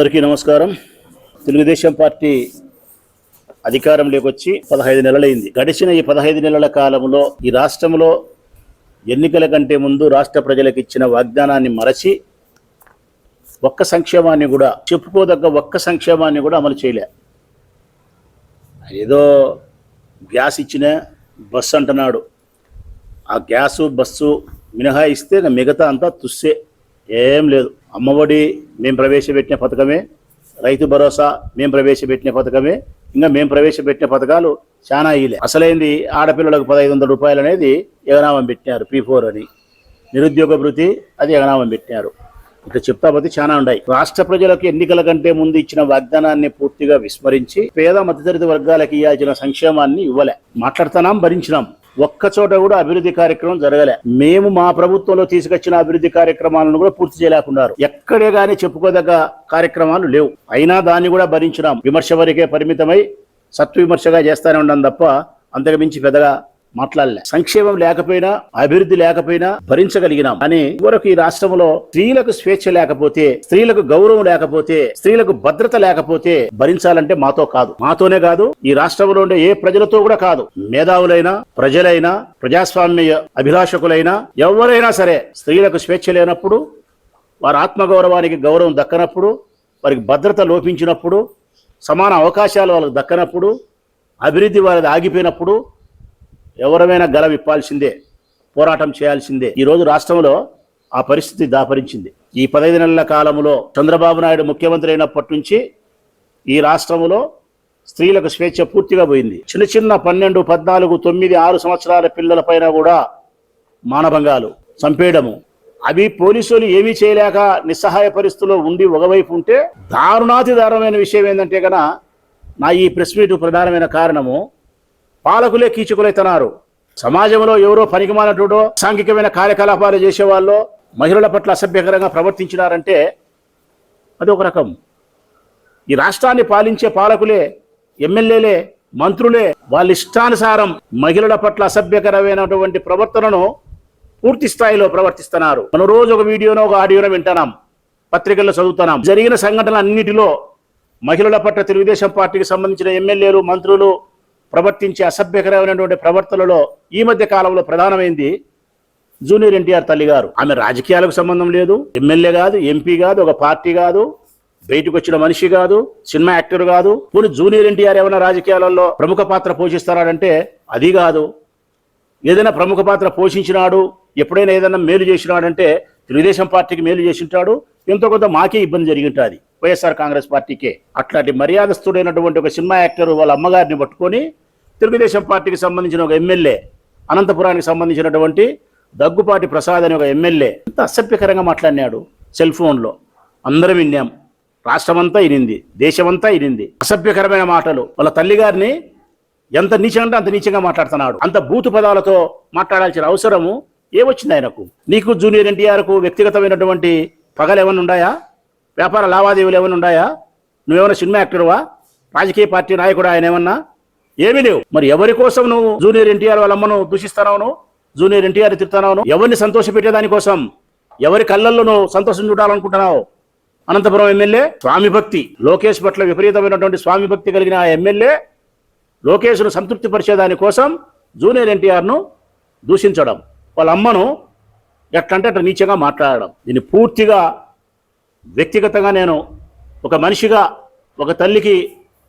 అందరికీ నమస్కారం. తెలుగుదేశం పార్టీ అధికారంలోకి వచ్చి 15 నెలలైంది. గడిచిన ఈ 15 నెలల కాలంలో ఈ రాష్ట్రంలో ఎన్నికల కంటే ముందు రాష్ట్ర ప్రజలకు ఇచ్చిన వాగ్దానాన్ని మరచి ఒక్క సంక్షేమాన్ని కూడా చెప్పుకోదగ్గ ఒక్క సంక్షేమాన్ని కూడా అమలు చేయలే. ఏదో గ్యాస్ ఇచ్చిన బస్సు అంటున్నాడు. ఆ గ్యాసు బస్సు మినహాయిస్తే మిగతా అంతా తుస్సే, ఏం లేదు. అమ్మఒడి మేము ప్రవేశపెట్టిన పథకమే, రైతు భరోసా మేము ప్రవేశపెట్టిన పథకమే, ఇంకా మేము ప్రవేశపెట్టిన పథకాలు చాలా ఇలే. అసలైంది ఆడపిల్లలకు 1500 రూపాయలు అనేది ఎగనామం పెట్టినారు. P4 అని నిరుద్యోగ భృతి అది ఎగనామం పెట్టినారు. ఇట్లా చెప్తా పోతే చాలా ఉన్నాయి. రాష్ట్ర ప్రజలకు ఎన్నికల కంటే ముందు ఇచ్చిన వాగ్దానాన్ని పూర్తిగా విస్మరించి పేద మధ్యతరగతి వర్గాలకు ఇవ్వాల్సిన సంక్షేమాన్ని ఇవ్వలే. మాట్లాడుతున్నాం, భరించినాం. ఒక్క చోట కూడా అభివృద్ధి కార్యక్రమం జరగలే. మేము మా ప్రభుత్వంలో తీసుకొచ్చిన అభివృద్ధి కార్యక్రమాలను కూడా పూర్తి చేయలేకున్నారు. ఎక్కడే గానీ చెప్పుకోదగ్గ కార్యక్రమాలు లేవు. అయినా దాన్ని కూడా భరించినాం. విమర్శ వరకే పరిమితమై సత్విమర్శగా చేస్తానే ఉన్నాం తప్ప అంతకు మించి పెద్దగా మాట్లాడలే. సంక్షేమం లేకపోయినా అభివృద్ధి లేకపోయినా భరించగలిగినాం. కానీ వరకు ఈ రాష్ట్రంలో స్త్రీలకు స్వేచ్ఛ లేకపోతే, స్త్రీలకు గౌరవం లేకపోతే, స్త్రీలకు భద్రత లేకపోతే భరించాలంటే మాతో కాదు, మాతోనే కాదు, ఈ రాష్ట్రంలో ఉండే ఏ ప్రజలతో కూడా కాదు. మేధావులైనా, ప్రజలైనా, ప్రజాస్వామ్య అభిలాషకులైనా ఎవరైనా సరే స్త్రీలకు స్వేచ్ఛ లేనప్పుడు, వారి ఆత్మగౌరవానికి గౌరవం దక్కనప్పుడు, వారికి భద్రత లోపించినప్పుడు, సమాన అవకాశాలు వాళ్ళకు దక్కనప్పుడు, అభివృద్ధి వారిది ఆగిపోయినప్పుడు ఎవరమైనా గల విప్పాల్సిందే, పోరాటం చేయాల్సిందే. ఈరోజు రాష్ట్రంలో ఆ పరిస్థితి దాపరించింది. ఈ 15 నెలల కాలంలో చంద్రబాబు నాయుడు ముఖ్యమంత్రి అయినప్పటి నుంచి ఈ రాష్ట్రంలో స్త్రీలకు స్వేచ్ఛ పూర్తిగా పోయింది. చిన్న చిన్న 12, 14, 9, 6 సంవత్సరాల పిల్లల పైన కూడా మానభంగాలు, చంపేయడము, అవి పోలీసులు ఏమీ చేయలేక నిస్సహాయ పరిస్థితుల్లో ఉండి ఒకవైపు ఉంటే, దారుణాతి దారుణమైన విషయం ఏంటంటే కనుక నా ఈ ప్రెస్ మీట్ ప్రధానమైన కారణము పాలకులే కీచకులైతున్నారు. సమాజంలో ఎవరో పనికిమాలినటో సాంఘికమైన కార్యకలాపాలు చేసేవాళ్ళు మహిళల పట్ల అసభ్యకరంగా ప్రవర్తించినారంటే అది ఒక రకం. ఈ రాష్ట్రాన్ని పాలించే పాలకులే, ఎమ్మెల్యేలే, మంత్రులే వాళ్ళ ఇష్టానుసారం మహిళల పట్ల అసభ్యకరమైనటువంటి ప్రవర్తనను పూర్తి స్థాయిలో ప్రవర్తిస్తున్నారు. మనం రోజు ఒక వీడియోనో ఒక ఆడియోనో వింటున్నాం, పత్రికల్లో చదువుతున్నాం. జరిగిన సంఘటనలు అన్నిటిలో మహిళల పట్ల తెలుగుదేశం పార్టీకి సంబంధించిన ఎమ్మెల్యేలు, మంత్రులు ప్రవర్తించే అసభ్యకరమైనటువంటి ప్రవర్తనలో ఈ మధ్య కాలంలో ప్రధానమైంది జూనియర్ ఎన్టీఆర్ తల్లి గారు. ఆమె రాజకీయాలకు సంబంధం లేదు, ఎమ్మెల్యే కాదు, ఎంపీ కాదు, ఒక పార్టీ కాదు, బయటకు వచ్చిన మనిషి కాదు, సినిమా యాక్టర్ కాదు. పోనీ జూనియర్ ఎన్టీఆర్ ఏమైనా రాజకీయాలలో ప్రముఖ పాత్ర పోషిస్తారంటే అది కాదు. ఏదైనా ప్రముఖ పాత్ర పోషించినాడు, ఎప్పుడైనా ఏదైనా మేలు చేసినాడంటే తెలుగుదేశం పార్టీకి మేలు చేసింటాడు, ఎంతో కొంత మాకే ఇబ్బంది జరిగి ఉంటుంది, వైఎస్ఆర్ కాంగ్రెస్ పార్టీకే. అట్లాంటి మర్యాదస్తుడైనటువంటి ఒక సినిమా యాక్టర్ వాళ్ళ అమ్మగారిని పట్టుకొని తెలుగుదేశం పార్టీకి సంబంధించిన ఒక ఎమ్మెల్యే, అనంతపురానికి సంబంధించినటువంటి దగ్గుపాటి ప్రసాద్ అనే ఒక ఎమ్మెల్యే ఎంత అసభ్యకరంగా మాట్లాడినాడు. సెల్ ఫోన్లో అందరం విన్నాం, రాష్ట్రమంతా ఇనింది, దేశమంతా ఇనింది. అసభ్యకరమైన మాటలు. వాళ్ళ తల్లిగారిని ఎంత నీచంగా అంత నీచంగా మాట్లాడుతున్నాడు. అంత బూతు పదాలతో మాట్లాడాల్సిన అవసరము ఏమొచ్చింది ఆయనకు? నీకు జూనియర్ ఎన్టీఆర్కు వ్యక్తిగతమైనటువంటి పగలు ఏమైనా ఉన్నాయా? వ్యాపార లావాదేవీలు ఏమైనా ఉన్నాయా? నువ్వేమైనా సినిమా యాక్టర్వా? రాజకీయ పార్టీ నాయకుడు ఆయన ఏమన్నా? ఏమీ లేవు. మరి ఎవరి కోసం నువ్వు జూనియర్ ఎన్టీఆర్ వాళ్ళ అమ్మను దూషిస్తున్నావు? జూనియర్ ఎన్టీఆర్ తిడుతున్నావు? ఎవరిని సంతోషపెట్టేదానికోసం, ఎవరి కళ్ళల్లో నువ్వు సంతోషం చూడాలనుకుంటున్నావు? అనంతపురం ఎమ్మెల్యే స్వామి భక్తి, లోకేష్ పట్ల విపరీతమైనటువంటి స్వామి భక్తి కలిగిన ఆ ఎమ్మెల్యే లోకేష్ను సంతృప్తి పరిచేదాని కోసం జూనియర్ ఎన్టీఆర్ను దూషించడం, వాళ్ళ అమ్మను ఎట్లంటే అట్లా నీచంగా మాట్లాడడం, దీన్ని పూర్తిగా వ్యక్తిగతంగా నేను ఒక మనిషిగా, ఒక తల్లికి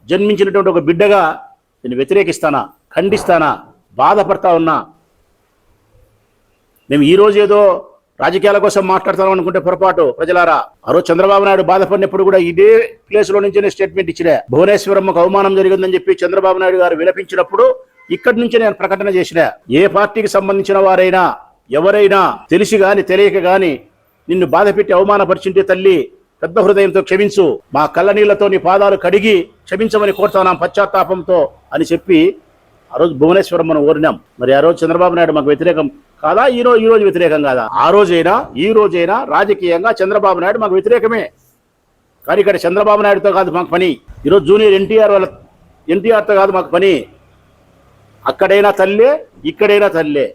జన్మించినటువంటి ఒక బిడ్డగా నేను వ్యతిరేకిస్తానా, ఖండిస్తానా, బాధపడతా ఉన్నా. మేము ఈరోజు ఏదో రాజకీయాల కోసం మాట్లాడతాం అనుకుంటే పొరపాటు ప్రజలారా. ఆ రోజు చంద్రబాబు నాయుడు బాధపడినప్పుడు కూడా ఇదే ప్లేస్లో నుంచే స్టేట్మెంట్ ఇచ్చినా. భువనేశ్వరమ్మకు అవమానం జరిగిందని చెప్పి చంద్రబాబు నాయుడు గారు విలపించినప్పుడు ఇక్కడి నుంచే నేను ప్రకటన చేసిన. ఏ పార్టీకి సంబంధించిన వారైనా, ఎవరైనా తెలిసి గాని తెలియక గాని నిన్ను బాధ పెట్టి అవమానపరిచింటే తల్లి పెద్ద హృదయంతో క్షమించు, మా కళ్ళ నీళ్లతో నీ పాదాలు కడిగి క్షమించమని కోరుతున్నాం పశ్చాత్తాపంతో అని చెప్పి ఆ రోజు భువనేశ్వరమ్మను ఓరినాం. మరి ఆ రోజు చంద్రబాబు నాయుడు మాకు వ్యతిరేకం కాదా? ఈ రోజు వ్యతిరేకం కాదా? ఆ రోజైనా ఈ రోజైనా రాజకీయంగా చంద్రబాబు నాయుడు మాకు వ్యతిరేకమే. కానీ ఇక్కడ చంద్రబాబు నాయుడుతో కాదు మాకు పని. ఈరోజు జూనియర్ ఎన్టీఆర్తో కాదు మాకు పని. అక్కడైనా తల్లే, ఇక్కడైనా తల్లే.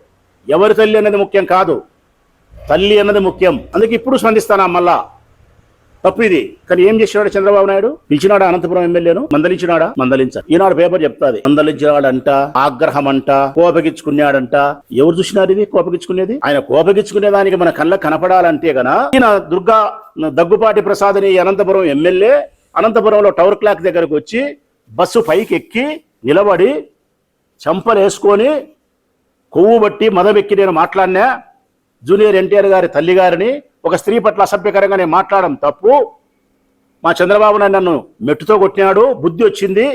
ఎవరి తల్లి అన్నది ముఖ్యం కాదు, తల్లి అన్నది ముఖ్యం. అందుకే ఇప్పుడు స్పందిస్తానా మళ్ళా తప్పు ఇది. కానీ ఏం చేసినాడు చంద్రబాబు నాయుడు? పిలిచినాడా అనంతపురం ఎమ్మెల్యేను? మందలించినాడా? మందలించాడు. ఈనాడు పేపర్ చెప్తాది మందలించినాడంట, ఆగ్రహం అంట, కోపగించుకున్నాడంట. ఎవరు చూసినారు ఇది కోపగించుకునేది? ఆయన కోపగించుకునే దానికి మన కళ్ళ కనపడాలంటే గన ఈయన దగ్గుపాటి ప్రసాద్ అని అనంతపురం ఎమ్మెల్యే అనంతపురంలో టవర్ క్లాక్ దగ్గరకు వచ్చి బస్సు పైకి ఎక్కి నిలబడి చంపలేసుకొని కొవ్వు బట్టి మదవెక్కి నేను మాట్లాడినా జూనియర్ ఎన్టీఆర్ గారి తల్లి గారిని ఒక స్త్రీ పట్ల అసభ్యకరంగా నేను మాట్లాడడం తప్పు. మా చంద్రబాబు నాయుడు నన్ను మెట్టుతో కొట్టినాడు, బుద్ధి వచ్చింది,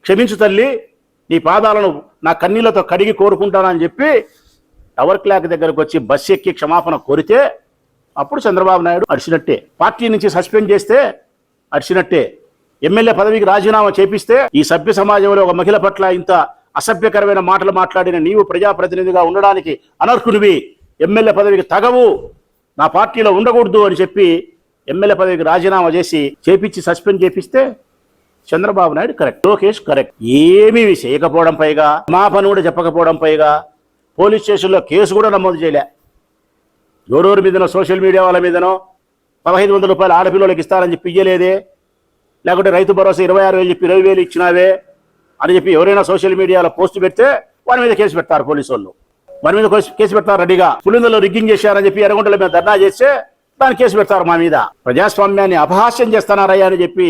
క్షమించు తల్లి, నీ పాదాలను నా కన్నీళ్లతో కడిగి కోరుకుంటానని చెప్పి టవర్ క్లాక్ దగ్గరకు వచ్చి బస్సు ఎక్కి క్షమాపణ కోరితే అప్పుడు చంద్రబాబు నాయుడు అరిచినట్టే. పార్టీ నుంచి సస్పెండ్ చేస్తే అరిచినట్టే. ఎమ్మెల్యే పదవికి రాజీనామా చేపిస్తే ఈ సభ్య సమాజంలో ఒక మహిళ పట్ల ఇంత అసభ్యకరమైన మాటలు మాట్లాడిన నీవు ప్రజాప్రతినిధిగా ఉండడానికి అనర్హునివి, ఎమ్మెల్యే పదవికి తగవు, నా పార్టీలో ఉండకూడదు అని చెప్పి ఎమ్మెల్యే పదవికి రాజీనామా చేపించి సస్పెండ్ చేపిస్తే చంద్రబాబు నాయుడు కరెక్ట్, లోకేష్ కరెక్ట్. ఏమీ చేయకపోవడం పైగా క్షమాపణ కూడా చెప్పకపోవడం పైగా పోలీస్ స్టేషన్లో కేసు కూడా నమోదు చేయలే. ఎవరెవరి మీదనో సోషల్ మీడియా వాళ్ళ మీదనో 1500 రూపాయలు ఆడపిల్లలకి ఇస్తారని చెప్పి ఇయ్యలేదే, లేకుంటే రైతు భరోసా 26,000 చెప్పి 20,000 ఇచ్చినావే అని చెప్పి ఎవరైనా సోషల్ మీడియాలో పోస్ట్ పెడితే వారి మీద కేసు పెడతారు పోలీసు వాళ్ళు. వారి మీద కేసు పెడతారు రెడీగా. పులిందలో రిగ్గింగ్ చేశారని చెప్పి ఎర్రగుంటల మీద ధర్నా చేస్తే దాన్ని కేసు పెడతారు మా మీద. ప్రజాస్వామ్యాన్ని అపహాస్యం చేస్తున్నారయ్యా అని చెప్పి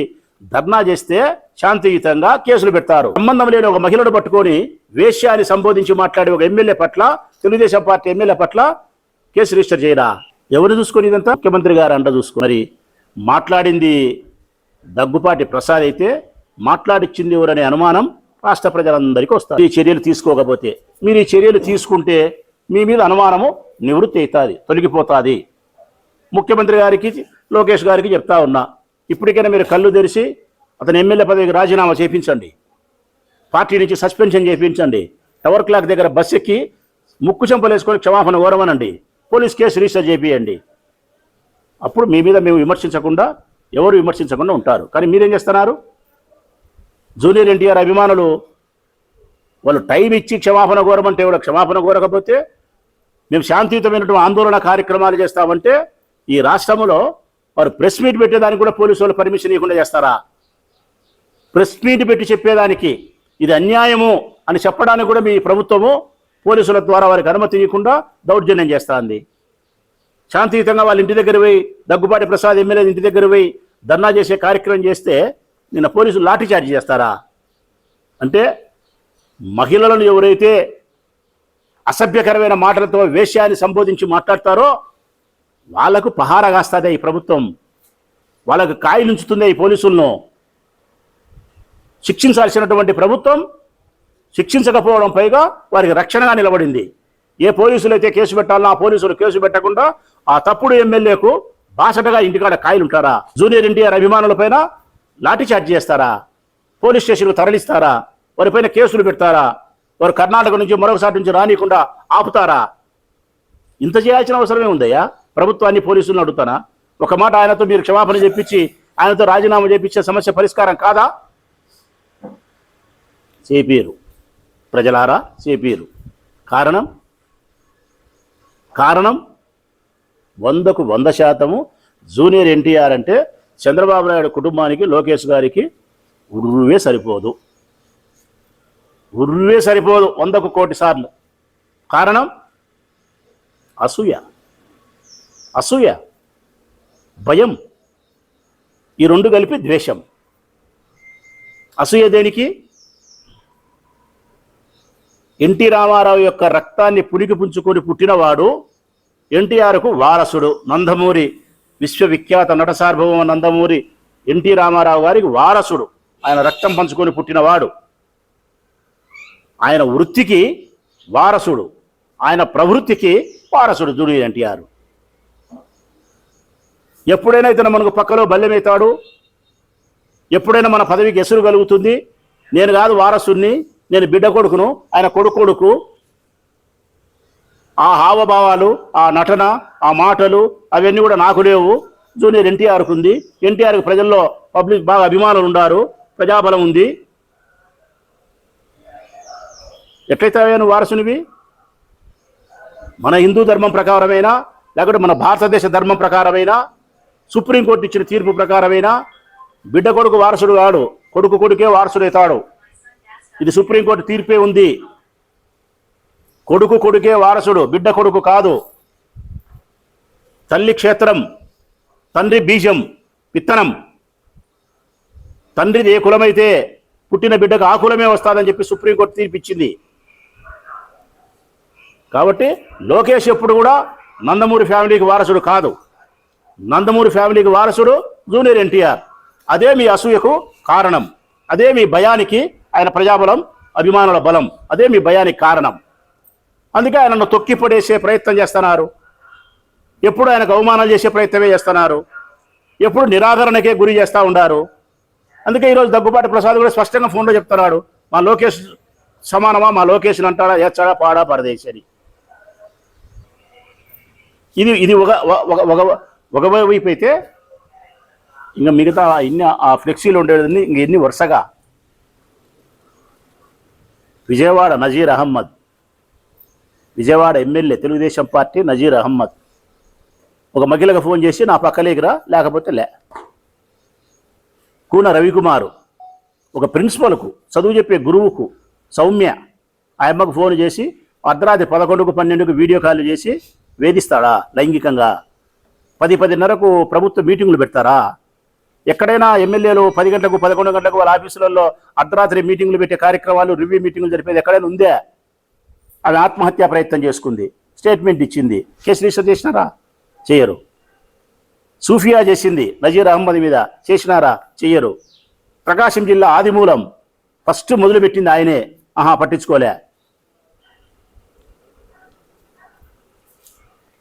ధర్నా చేస్తే శాంతియుతంగా కేసులు పెడతారు. సంబంధం లేని ఒక మహిళను పట్టుకొని వేశ్యాన్ని సంబోధించి మాట్లాడే ఒక ఎమ్మెల్యే పట్ల, తెలుగుదేశం పార్టీ ఎమ్మెల్యే పట్ల కేసు రిజిస్టర్ చేయరా? ఎవరు చూసుకొని ఇదంతా? ముఖ్యమంత్రి గారు అంట చూసుకుని. మరి మాట్లాడింది దగ్గుపాటి ప్రసాద్ అయితే మాట్లాడిచ్చింది ఎవరనే అనుమానం రాష్ట్ర ప్రజలందరికీ వస్తారు. ఈ చర్యలు తీసుకోకపోతే, మీరు ఈ చర్యలు తీసుకుంటే మీ మీద అనుమానము నివృత్తి అవుతుంది, తొలగిపోతుంది. ముఖ్యమంత్రి గారికి లోకేష్ గారికి చెప్తా ఉన్నా, ఇప్పటికైనా మీరు కళ్ళు తెరిచి అతని ఎమ్మెల్యే పదవికి రాజీనామా చేయించండి, పార్టీ నుంచి సస్పెన్షన్ చేయించండి, టవర్ క్లాక్ దగ్గర బస్ ఎక్కి ముక్కు చెంపలేసుకొని క్షమాపణ కోరమనండి, పోలీస్ కేసు రిజిస్టర్ చేపియండి. అప్పుడు మీ మీద మేము విమర్శించకుండా, ఎవరు విమర్శించకుండా ఉంటారు. కానీ మీరేం చేస్తున్నారు? జూనియర్ ఎన్టీఆర్ అభిమానులు వాళ్ళు టైం ఇచ్చి క్షమాపణ కోరమంటే కూడా క్షమాపణ కోరకపోతే, మేము శాంతియుతమైనటువంటి ఆందోళన కార్యక్రమాలు చేస్తామంటే ఈ రాష్ట్రంలో వారు ప్రెస్ మీట్ పెట్టేదానికి కూడా పోలీసు వాళ్ళు పర్మిషన్ ఇవ్వకుండా చేస్తారా? ప్రెస్ మీట్ పెట్టి చెప్పేదానికి ఇది అన్యాయము అని చెప్పడానికి కూడా మీ ప్రభుత్వము పోలీసుల ద్వారా వారికి అనుమతి ఇవ్వకుండా దౌర్జన్యం చేస్తుంది. శాంతియుతంగా వాళ్ళ ఇంటి దగ్గర పోయి, దగ్గుపాటి ప్రసాద్ ఎమ్మెల్యే ఇంటి దగ్గర పోయి ధర్నా చేసే కార్యక్రమం చేస్తే నిన్న పోలీసులు లాఠీ చార్జ్ చేస్తారా? అంటే మహిళలను ఎవరైతే అసభ్యకరమైన మాటలతో వేశ్యాన్ని సంబోధించి మాట్లాడతారో వాళ్లకు పహారా కాస్తుందే ఈ ప్రభుత్వం, వాళ్ళకు కాయలుంచుతుందే ఈ పోలీసులను. శిక్షించాల్సినటువంటి ప్రభుత్వం శిక్షించకపోవడం పైగా వారికి రక్షణగా నిలబడింది. ఏ పోలీసులు అయితే కేసు పెట్టాలనో ఆ పోలీసులు కేసు పెట్టకుండా ఆ తప్పుడు ఎమ్మెల్యేకు బాసటగా ఇంటికాడ కాయలు ఉంటారా? జూనియర్ ఎన్టీఆర్ అభిమానుల పైన లాఠీ చార్జ్ చేస్తారా? పోలీస్ స్టేషన్కు తరలిస్తారా? వారిపైన కేసులు పెడతారా? వారు కర్ణాటక నుంచి మరొకసారి నుంచి రానియకుండా ఆపుతారా? ఇంత చేయాల్సిన అవసరమే ఉందయ్యా ప్రభుత్వాన్ని, పోలీసులను అడుగుతానా? ఒక మాట ఆయనతో మీరు క్షమాపణ చెప్పించి ఆయనతో రాజీనామా చేపించే సమస్య పరిష్కారం కాదా? చేపీరు ప్రజలారా, చేపీరు. కారణం 100% జూనియర్ ఎన్టీఆర్ అంటే చంద్రబాబు నాయుడు కుటుంబానికి, లోకేష్ గారికి ఉర్రువే సరిపోదు, 100 కోటి సార్లు. కారణం అసూయ, భయం, ఈ రెండు కలిపి ద్వేషం. అసూయ దేనికి? ఎన్టీ రామారావు యొక్క రక్తాన్ని పుణికి పుంజుకొని పుట్టినవాడు ఎన్టీఆర్కు వారసుడు. నందమూరి విశ్వవిఖ్యాత నట సార్వభౌమ నందమూరి ఎన్టీ రామారావు గారికి వారసుడు. ఆయన రక్తం పంచుకొని పుట్టినవాడు, ఆయన వృత్తికి వారసుడు, ఆయన ప్రవృత్తికి వారసుడు జూనియర్ ఎన్టీఆర్. ఎప్పుడైనా ఇతను మనకు పక్కలో బల్లెమవుతాడు, ఎప్పుడైనా మన పదవికి ఎసురు కలుగుతుంది. నేను కాదు వారసుని, నేను బిడ్డ కొడుకును, ఆయన కొడుకు. ఆ హావభావాలు, ఆ నటన, ఆ మాటలు అవన్నీ కూడా నాకు లేవు, జూనియర్ ఎన్టీఆర్కు ఉంది. ఎన్టీఆర్కి ప్రజల్లో పబ్లిక్ బాగా అభిమానులు ఉన్నారు, ప్రజాబలం ఉంది. ఎట్లయితే నువ్వు వారసునివి? మన హిందూ ధర్మం ప్రకారమైనా, లేకపోతే మన భారతదేశ ధర్మం ప్రకారమైనా సుప్రీంకోర్టు ఇచ్చిన తీర్పు ప్రకారమైనా బిడ్డ కొడుకు వారసుడు కాడు, కొడుకు కొడుకే వారసుడవుతాడు. ఇది సుప్రీంకోర్టు తీర్పే ఉంది. కొడుకు కొడుకే వారసుడు, బిడ్డ కొడుకు కాదు. తల్లి క్షేత్రం, తండ్రి బీజం, విత్తనం. తండ్రిది ఏ కులమైతే పుట్టిన బిడ్డకు ఆ కులమే వస్తుందని చెప్పి సుప్రీంకోర్టు తీర్పు ఇచ్చింది. కాబట్టి లోకేష్ ఎప్పుడు కూడా నందమూరి ఫ్యామిలీకి వారసుడు కాదు. నందమూరి ఫ్యామిలీకి వారసుడు జూనియర్ ఎన్టీఆర్. అదే మీ అసూయకు కారణం, అదే మీ భయానికి, ఆయన ప్రజాబలం అభిమానుల బలం, అదే మీ భయానికి కారణం. అందుకే ఆయనను తొక్కిపడేసే ప్రయత్నం చేస్తున్నారు. ఎప్పుడు ఆయనకు అవమానాలు చేసే ప్రయత్నమే చేస్తున్నారు. ఎప్పుడు నిరాదరణకే గురి చేస్తూ ఉండారు. అందుకే ఈరోజు దగ్గుబాటి ప్రసాద్ కూడా స్పష్టంగా ఫోన్లో చెప్తున్నాడు, మా లోకేష్ సమానమా, మా లోకేష్ని అంటాడా, ఏచాడా, పాడా, పరదేశి అని. ఇది ఒక వైపు అయితే ఇంకా మిగతా ఇన్ని ఆ ఫ్లెక్సీలు ఉండేది ఇంక ఎన్ని వరుసగా. విజయవాడ నజీర్ అహ్మద్, విజయవాడ ఎమ్మెల్యే తెలుగుదేశం పార్టీ నజీర్ అహ్మద్ ఒక మహిళకు ఫోన్ చేసి నా పక్కలేకిరా లేకపోతే లే. కూన రవికుమారు ఒక ప్రిన్సిపల్కు, చదువు చెప్పే గురువుకు, సౌమ్య ఆ అమ్మకు ఫోన్ చేసి అర్ధరాత్రి 11కు 12కు వీడియో కాల్ చేసి వేధిస్తాడా లైంగికంగా? 10-10:30కు ప్రభుత్వ మీటింగులు పెడతారా? ఎక్కడైనా ఎమ్మెల్యేలు 10 గంటలకు 11 గంటలకు వాళ్ళ ఆఫీసులలో అర్ధరాత్రి మీటింగులు పెట్టే కార్యక్రమాలు, రివ్యూ మీటింగులు జరిపేది ఎక్కడైనా ఉందే? ఆమె ఆత్మహత్యా ప్రయత్నం చేసుకుంది, స్టేట్మెంట్ ఇచ్చింది, కేసు రిజిస్టర్ చేసినారా? చేయరు. సూఫియా చేసింది నజీర్ అహ్మద్ మీద, చేసినారా? చెయ్యరు. ప్రకాశం జిల్లా ఆదిమూలం ఫస్ట్ మొదలుపెట్టింది ఆయనే, పట్టించుకోలే.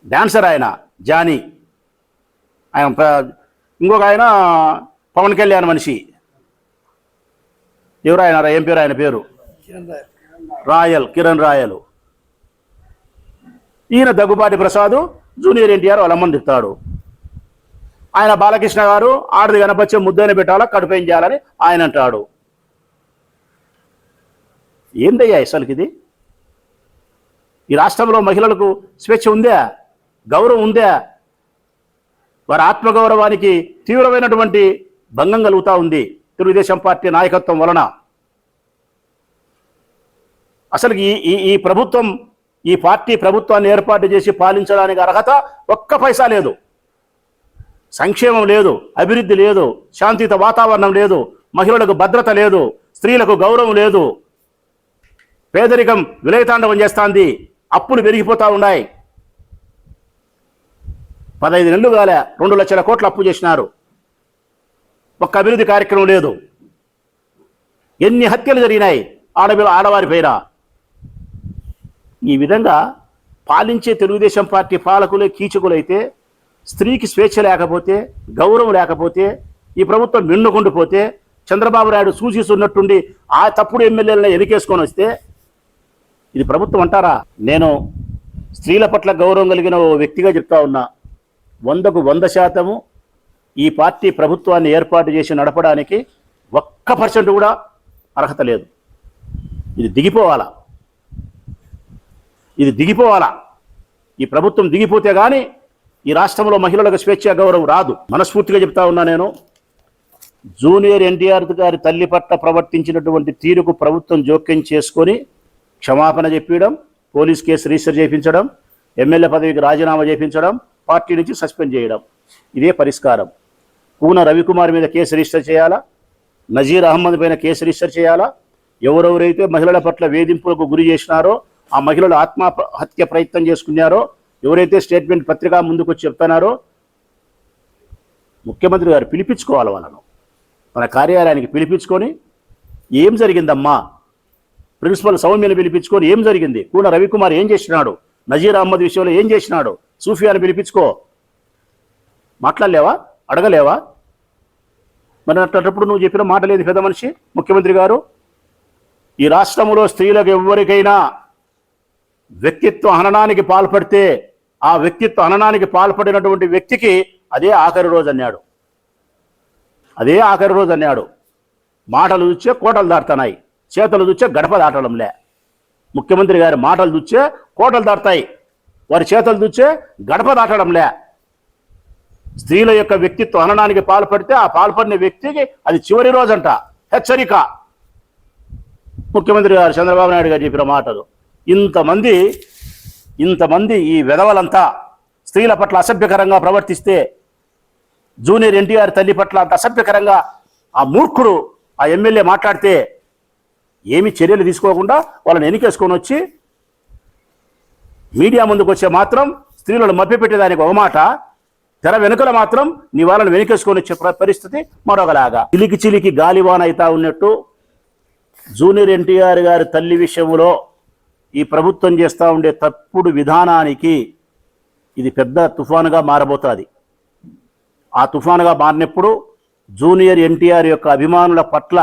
డాన్సర్ ఆయన జానీ, ఆయన ఇంకొక ఆయన పవన్ కళ్యాణ్ మనిషి, ఎవరు ఆయన, ఏం పేరు ఆయన పేరు? Royal, Kiran royal. ఈయన దగ్గుబాటి ప్రసాద్ జూనియర్ ఎన్టీఆర్ వాళ్ళ అమ్మని తిట్టాడు. ఆయన బాలకృష్ణ గారు ఆడది కనపచ్చే ముద్దైన పెట్టాలా, కడుపేం చేయాలని ఆయన అంటాడు. ఏందయ్యా అసలుకి ఇది? ఈ రాష్ట్రంలో మహిళలకు స్వేచ్ఛ ఉందా? గౌరవం ఉందా? వారి ఆత్మగౌరవానికి తీవ్రమైనటువంటి భంగం కలుగుతూ ఉంది తెలుగుదేశం పార్టీ నాయకత్వం వలన. అసలు ఈ ప్రభుత్వం, ఈ పార్టీ ప్రభుత్వాన్ని ఏర్పాటు చేసి పాలించడానికి అర్హత ఒక్క పైసా లేదు. సంక్షేమం లేదు, అభివృద్ధి లేదు, శాంతియుత వాతావరణం లేదు, మహిళలకు భద్రత లేదు, స్త్రీలకు గౌరవం లేదు. పేదరికం విలయతాండవం చేస్తాంది, అప్పులు పెరిగిపోతూ ఉన్నాయి. 15 నెలలు కాలే 2 లక్షల కోట్ల అప్పు చేసినారు. ఒక్క అభివృద్ధి కార్యక్రమం లేదు. ఎన్ని హత్యలు జరిగినాయి ఆడవారి పైన. ఈ విధంగా పాలించే తెలుగుదేశం పార్టీ పాలకులే కీచకులైతే, స్త్రీకి స్వేచ్ఛ లేకపోతే, గౌరవం లేకపోతే, ఈ ప్రభుత్వం నిండుకుండిపోతే, చంద్రబాబు నాయుడు సూచిస్తున్నట్టుండి ఆ తప్పుడు ఎమ్మెల్యేలను ఎన్నికేసుకొని వస్తే ఇది ప్రభుత్వం అంటారా? నేను స్త్రీల పట్ల గౌరవం కలిగిన ఓ వ్యక్తిగా చెప్తా ఉన్నా, 100కు 100% ఈ పార్టీ ప్రభుత్వాన్ని ఏర్పాటు చేసి నడపడానికి 1% కూడా అర్హత లేదు. ఇది దిగిపోవాలా, ఇది దిగిపోవాలా. ఈ ప్రభుత్వం దిగిపోతే కానీ ఈ రాష్ట్రంలో మహిళలకు స్వేచ్ఛ గౌరవం రాదు. మనస్ఫూర్తిగా చెప్తా ఉన్నా నేను. జూనియర్ ఎన్టీఆర్ గారి తల్లి పట్ల ప్రవర్తించినటువంటి తీరుకు ప్రభుత్వం జోక్యం చేసుకొని క్షమాపణ చెప్పడం, పోలీస్ కేసు రిజిస్టర్ చేయించడం, ఎమ్మెల్యే పదవికి రాజీనామా చేయించడం, పార్టీ నుంచి సస్పెండ్ చేయడం, ఇదే పరిష్కారం. కూన రవికుమార్ మీద కేసు రిజిస్టర్ చేయాలా, నజీర్ అహ్మద్ పైన కేసు రిజిస్టర్ చేయాలా. ఎవరెవరైతే మహిళల పట్ల వేధింపులకు గురి చేసినారో, ఆ మహిళలు ఆత్మహత్య ప్రయత్నం చేసుకున్నారో, ఎవరైతే స్టేట్మెంట్ పత్రిక ముందుకు వచ్చి చెప్తున్నారో, ముఖ్యమంత్రి గారు పిలిపించుకోవాలి వాళ్ళను, మన కార్యాలయానికి పిలిపించుకొని ఏం జరిగిందమ్మా, ప్రిన్సిపల్ సౌమ్యను పిలిపించుకొని ఏం జరిగింది, కూన రవికుమార్ ఏం చేసినాడు, నజీర్ అహ్మద్ విషయంలో ఏం చేసినాడు, సూఫియాను పిలిపించుకో. మాట్లాడలేవా? అడగలేవా? మరి అట్లాంటప్పుడు నువ్వు చెప్పిన మాట లేదు పెద్ద మనిషి ముఖ్యమంత్రి గారు. ఈ రాష్ట్రంలో స్త్రీలకు ఎవరికైనా వ్యక్తిత్వ హననానికి పాల్పడితే, ఆ వ్యక్తిత్వ హననానికి పాల్పడినటువంటి వ్యక్తికి అదే ఆఖరి రోజు అన్నాడు. అదే ఆఖరి రోజు అన్నాడు. మాటలు చూచే కోటలు దాటుతున్నాయి, చేతలు చూచే గడప దాటడంలే. ముఖ్యమంత్రి గారి మాటలు చూచే కోటలు దాటుతాయి, వారి చేతలు చూచే గడప దాటడంలే. స్త్రీల యొక్క వ్యక్తిత్వ హననానికి పాల్పడితే ఆ పాల్పడిన వ్యక్తికి అది చివరి రోజంట. హెచ్చరిక. ముఖ్యమంత్రి గారు చంద్రబాబు నాయుడు గారు చెప్పిన మాటలు. ఇంతమంది ఈ వెధవలంతా స్త్రీల పట్ల అసభ్యకరంగా ప్రవర్తిస్తే, జూనియర్ ఎన్టీఆర్ తల్లి పట్ల అంత అసభ్యకరంగా ఆ మూర్ఖుడు ఆ ఎమ్మెల్యే మాట్లాడితే ఏమి చర్యలు తీసుకోకుండా వాళ్ళని ఎన్నికేసుకొని వచ్చి మీడియా ముందుకు వచ్చే మాత్రం స్త్రీలను మభ్యపెట్టేదానికి ఒక మాట, తెర వెనుకల మాత్రం నీ వాళ్ళని వెనుకేసుకొని వచ్చే పరిస్థితి మరొకలాగా. చిలికి చిలికి గాలివాన అయితా ఉన్నట్టు జూనియర్ ఎన్టీఆర్ గారి తల్లి విషయంలో ఈ ప్రభుత్వం చేస్తూ ఉండే తప్పుడు విధానానికి ఇది పెద్ద తుఫానుగా మారబోతుంది. ఆ తుఫానుగా మారినప్పుడు జూనియర్ ఎన్టీఆర్ యొక్క అభిమానుల పట్ల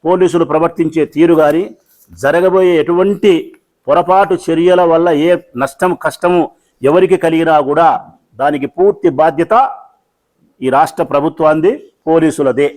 పోలీసులు ప్రవర్తించే తీరు కానీ, జరగబోయే ఎటువంటి పొరపాటు చర్యల వల్ల ఏ నష్టం కష్టము ఎవరికి కలిగినా కూడా దానికి పూర్తి బాధ్యత ఈ రాష్ట్ర ప్రభుత్వాన్ని, పోలీసులదే.